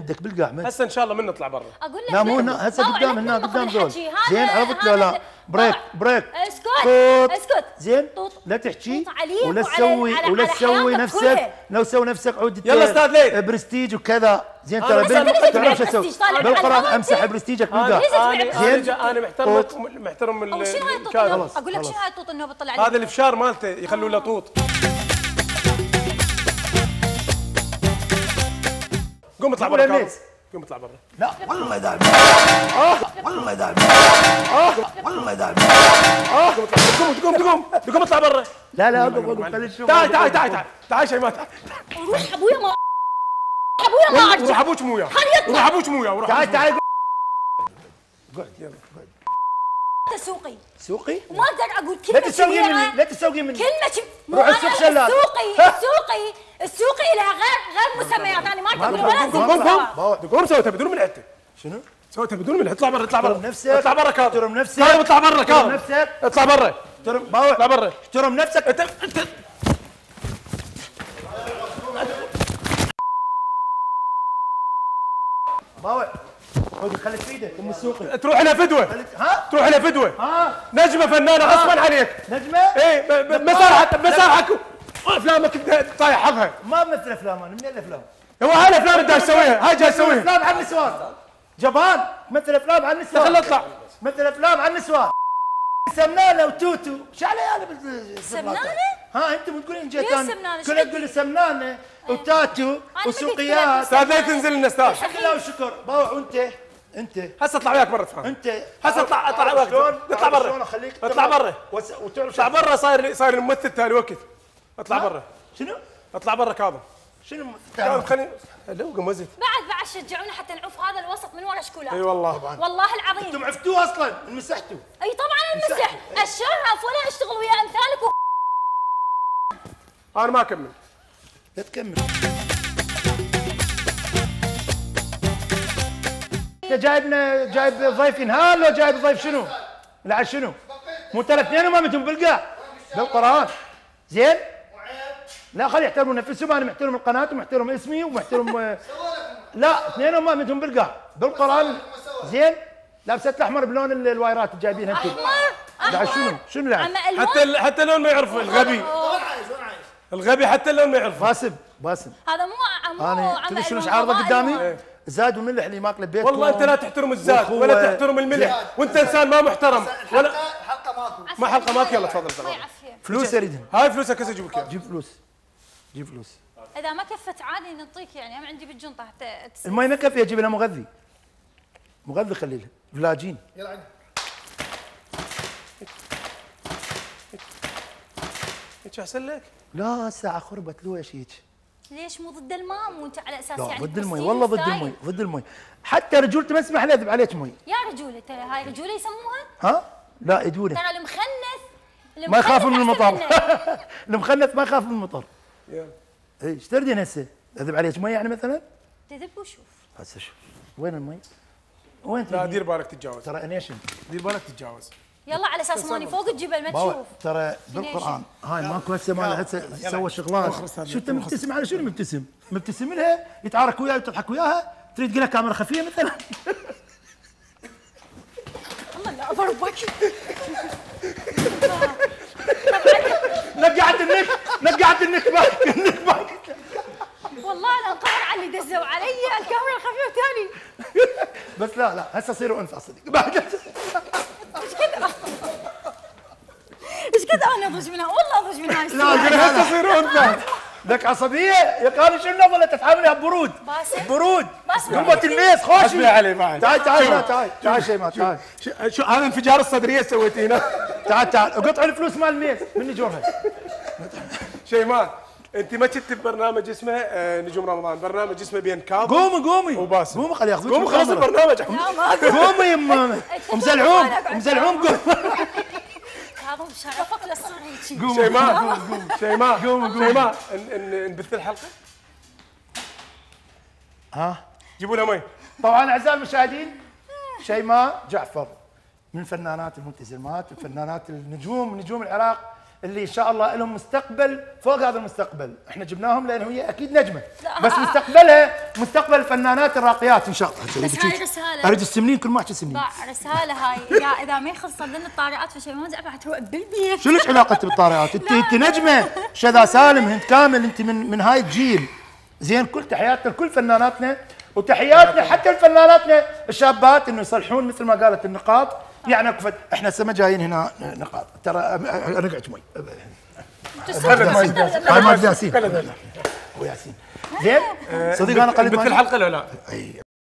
بدك بالقاع من هسه ان شاء الله من نطلع برا. اقول لك لا مو هنا هسه قدام هنا قدام دول زين عرفت لا لا بريك اسكت زين لا تحكي ولا تسوي نفسك لو تسوي نفسك عود يلا استاذ ليه برستيج وكذا زين ترى تعرف شو اسوي بالقران امسح برستيجك بالقاع زين انا محترم الكادر. اقول لك شنو هاي الطوط انه بتطلع عليه هذا الفشار مالته يخلوا له طوط. قوم اطلع برا كاظم قوم اطلع برا. لا والله ما يدعم والله ما يدعم والله ما يدعم قوم اطلع برا. لا قوم تعال شيماء تعال. روح ابويا ما ارجع. روح ابوك موياه تعال قعد يلا قعد. سوقي وما اقدر اقول كلمه كبيره. لا تسوقي مني كلمه روح السوق شلال. السوقي لها غير مسميات. انا ما اقول ولا قوم سويتها بدون من عدتك. شنو؟ سويتها بدون من اطلع برا احترم نفسك اطلع برا كاظم احترم نفسك اطلع برا كاظم نفسك اطلع برا اطلع برا احترم نفسك انت باوع خذ خليك في ايدك ام السوقي تروح لها فدوه ها تروح لها فدوه نجمه فنانه غصبا عليك نجمه ايه مسارحك افلامك طايح حظها ما بمثل افلام انا من الافلام هو هاي الافلام انت تسويها هاي جاي تسويها افلام عن النسوان جبان مثل افلام عن النسوان خليه يطلع مثل افلام عن النسوان سمنانه وتوتو شو علي انا سمنانه؟ ها انت مو تقولين جيت ليش سمنانه؟ كلها تقول سمنانه وتاتو وسوقيات استاذ لا تنزل لنا استاذ الحمد لله والشكر باوع وانت هسه اطلع وياك برا تفهم انت هسه اطلع وياك اطلع برا اطلع برا اطلع برا صاير الممثل تالي وقت اطلع برا شنو؟ اطلع برا كاظم شنو كاظم خليني لو قمزت بعد شجعونا حتى نعوف هذا الوسط من ورا شكولات. اي والله والله العظيم انتم عفتوه اصلا مسحتوا. اي طبعا المسح الشرف ولا اشتغل ويا امثالك انا ما اكمل. لا تكمل. انت جايب ضيف ينهال لو جايب ضيف شنو؟ لا شنو؟ مو ترى اثنين ما منتم بالقاع بالقران زين؟ لا خلي يحترموا نفسهم انا محترم القناه ومحترم اسمي ومحترم لا اثنين ما منتم بالقاع بالقران زين؟ لابسه الاحمر بلون الوايرات اللي جايبينها انتم. احمر شنو لعب؟ حتى اللون ما يعرفه الغبي الغبي حتى اللون ما يعرفه. باسم هذا مو انا تدري شنو عارضه قدامي؟ زاد وملح اللي ماكله ببيتكم. والله انت لا تحترم الزاد ولا تحترم الملح وانت انسان ما محترم ولا حلقه ماكو ما حلقه ماكو. يلا تفضل فلوس اريدهم. هاي فلوسك هسه اجيب لك جيب فلوس اذا ما كفت عادي نعطيك يعني ما عندي بالجنطه حتى المي ما كفي اجيب لها مغذي خلي لها فلاجين. يلا عندي هيك احسن لك. لا الساعه خربت ليش هيك؟ ليش مو ضد الماء وانت على اساس لا يعني ضد المي والله ضد المي حتى رجولتي ما اسمح لي اذب عليك مي. يا رجوله هاي رجوله يسموها؟ ها؟ لا يدونه ترى المخنث ما يخاف من المطر. المخنث ما يخاف من المطر. يلا اي ايش تردين هسه؟ اذب عليك مي يعني مثلا؟ تذب وشوف هسه شوف وين المي؟ وين لا دير بالك تتجاوز. ترى انيشن دير بالك تتجاوز. يلا على اساس ماني فوق الجبل ما تشوف. ترى بالقران هاي ماكو هسه مال هسه سوى شغلات. شو انت مبتسم على شنو مبتسم لها يتعارك وياها وتضحك وياها تريد تقول لها كاميرا خفيه مثلا. الله لا اضربك. نقعت النك باك. والله انا انقهر على اللي دزوا علي الكاميرا الخفيفه تاني. بس لا هسه صيروا انثى صدق. ايش كذا انا اضج منها والله اضج منها. لا هسه صيروا انثى. لك عصبيه يا قال شنو النظره تتعاملها ببرود. برود قمه الميز خوشي. حسبي علي معي. تعال شيماء تعال. شو هذا انفجار الصدريه سويتيه هنا. تعال قطع الفلوس مال الميز من نجورها. شيماء انت ما كنت ببرنامج اسمه نجوم رمضان برنامج اسمه بين كاظم قومي وباسم. قومي خلي ياخذوك. قومي خلص البرنامج. قومي يما مزلعوم قوم. كاظم شرفك للصغير هيك. شيماء نبث الحلقه. ها جيبوا لها مي. طبعا اعزائي المشاهدين شيماء جعفر من الفنانات الملتزمات وفنانات النجوم العراق اللي ان شاء الله لهم مستقبل فوق هذا المستقبل، احنا جبناهم لان هي اكيد نجمه، بس مستقبلها مستقبل الفنانات الراقيات ان شاء الله. بس هاي رساله اريد السمنين كل ما احكي سمنين. رساله هاي اذا ما يخلص لنا الطارئات في شيء ما راح تروق بالبيت. شو لك علاقه بالطارئات؟ انت نجمه، شذا سالم، هند كامل، انت من هاي الجيل. زين، كل تحياتنا لكل فناناتنا، وتحياتنا حتى لفناناتنا الشابات انه يصلحون مثل ما قالت النقاط. يعني احنا هسه ما جايين هنا نقاط، ترى نقعد مي. هاي مال ياسين وياسين. زين صديق انا قلت مثل الحلقه ولا لا؟